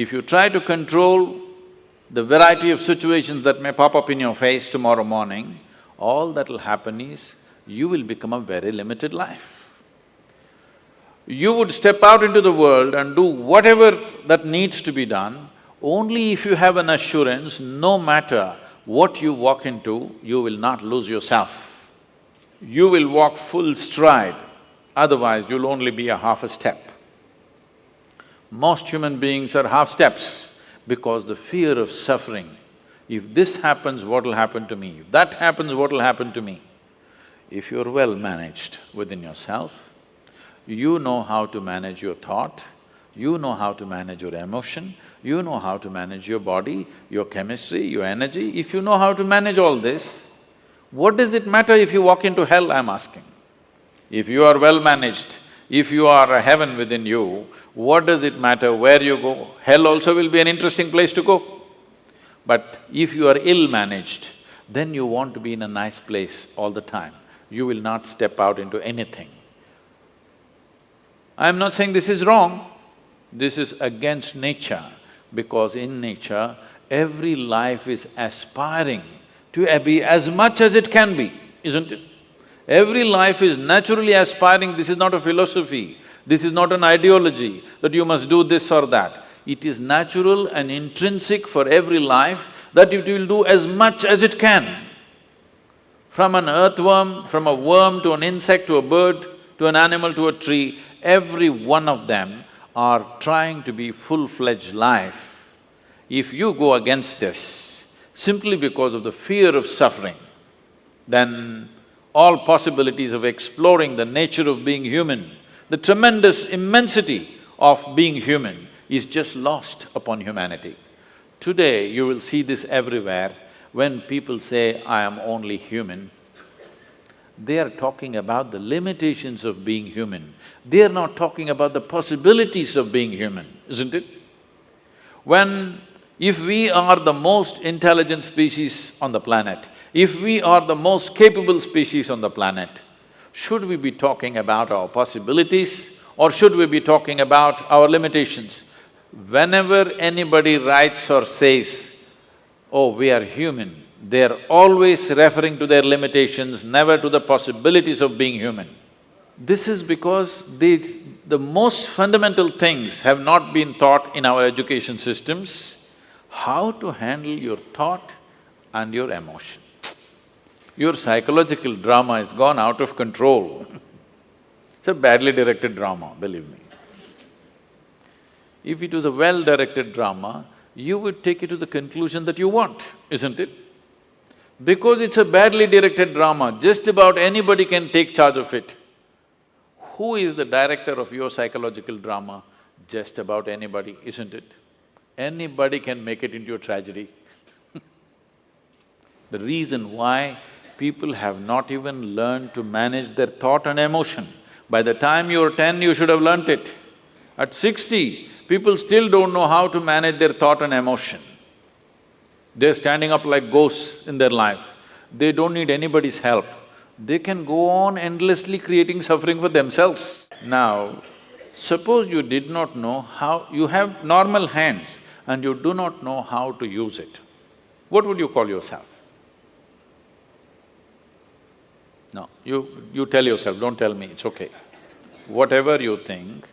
If you try to control the variety of situations that may pop up in your face tomorrow morning, all that'll happen is you will become a very limited life. You would step out into the world and do whatever that needs to be done only if you have an assurance, no matter what you walk into, you will not lose yourself. You will walk full stride, otherwise you'll only be a half a step. Most human beings are half steps because the fear of suffering. If this happens, what'll happen to me? If that happens, what'll happen to me? If you're well managed within yourself, you know how to manage your thought, you know how to manage your emotion, you know how to manage your body, your chemistry, your energy. If you know how to manage all this, what does it matter if you walk into hell, I'm asking? If you are well managed, if you are a heaven within you, what does it matter where you go? Hell also will be an interesting place to go. But if you are ill-managed, then you want to be in a nice place all the time. You will not step out into anything. I'm not saying this is wrong, this is against nature, because in nature, every life is aspiring to be as much as it can be, isn't it? Every life is naturally aspiring, this is not a philosophy, this is not an ideology that you must do this or that. It is natural and intrinsic for every life that it will do as much as it can. From an earthworm, from a worm to an insect to a bird, to an animal to a tree, every one of them are trying to be full-fledged life. If you go against this simply because of the fear of suffering, then all possibilities of exploring the nature of being human, the tremendous immensity of being human is just lost upon humanity. Today, you will see this everywhere. When people say, I am only human, they are talking about the limitations of being human. They are not talking about the possibilities of being human, isn't it? If we are the most intelligent species on the planet, if we are the most capable species on the planet, should we be talking about our possibilities or should we be talking about our limitations? Whenever anybody writes or says, oh, we are human, they're always referring to their limitations, never to the possibilities of being human. This is because the most fundamental things have not been taught in our education systems, how to handle your thought and your emotion. Your psychological drama has gone out of control. It's a badly directed drama, believe me. If it was a well-directed drama, you would take it to the conclusion that you want, isn't it? Because it's a badly directed drama, just about anybody can take charge of it. Who is the director of your psychological drama? Just about anybody, isn't it? Anybody can make it into a tragedy. The reason why people have not even learned to manage their thought and emotion. By the time you're 10, you should have learnt it. At 60, people still don't know how to manage their thought and emotion. They're standing up like ghosts in their life. They don't need anybody's help. They can go on endlessly creating suffering for themselves. Now, suppose you did not know how… you have normal hands and you do not know how to use it. What would you call yourself? No, you tell yourself, don't tell me, it's okay. Whatever you think,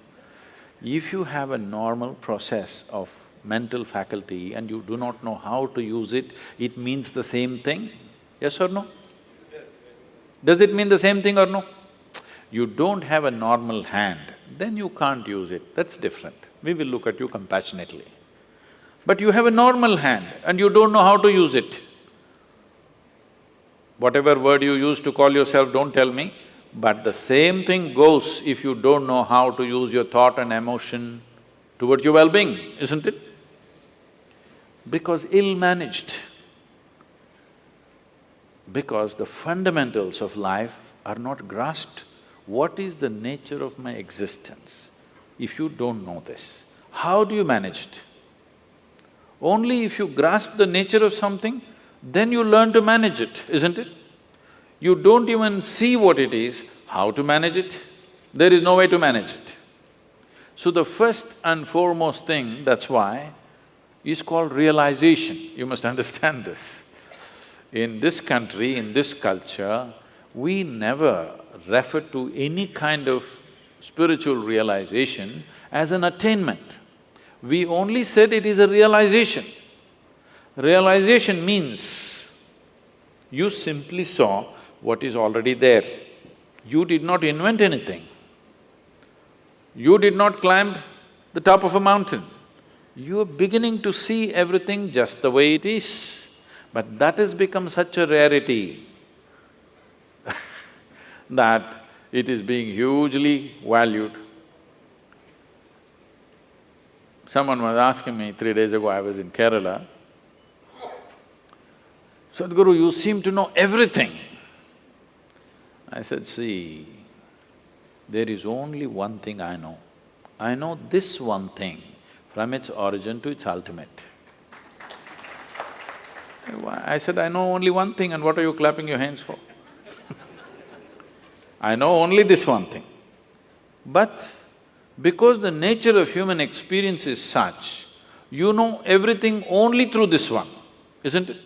if you have a normal process of mental faculty and you do not know how to use it, it means the same thing, yes or no? Does it mean the same thing or no? You don't have a normal hand, then you can't use it, that's different. We will look at you compassionately. But you have a normal hand and you don't know how to use it. Whatever word you use to call yourself, don't tell me, but the same thing goes if you don't know how to use your thought and emotion towards your well-being, isn't it? Because ill-managed, because the fundamentals of life are not grasped. What is the nature of my existence? If you don't know this, how do you manage it? Only if you grasp the nature of something, then you learn to manage it, isn't it? You don't even see what it is, how to manage it? There is no way to manage it. So the first and foremost thing, that's why, is called realization. You must understand this. In this country, in this culture, we never refer to any kind of spiritual realization as an attainment. We only said it is a realization. Realization means you simply saw what is already there. You did not invent anything. You did not climb the top of a mountain. You are beginning to see everything just the way it is. But that has become such a rarity that it is being hugely valued. Someone was asking me 3 days ago, I was in Kerala, "Sadhguru, you seem to know everything." I said, "See, there is only one thing I know. I know this one thing from its origin to its ultimate." I said, "I know only one thing, and what are you clapping your hands for?" I know only this one thing. But because the nature of human experience is such, you know everything only through this one, isn't it?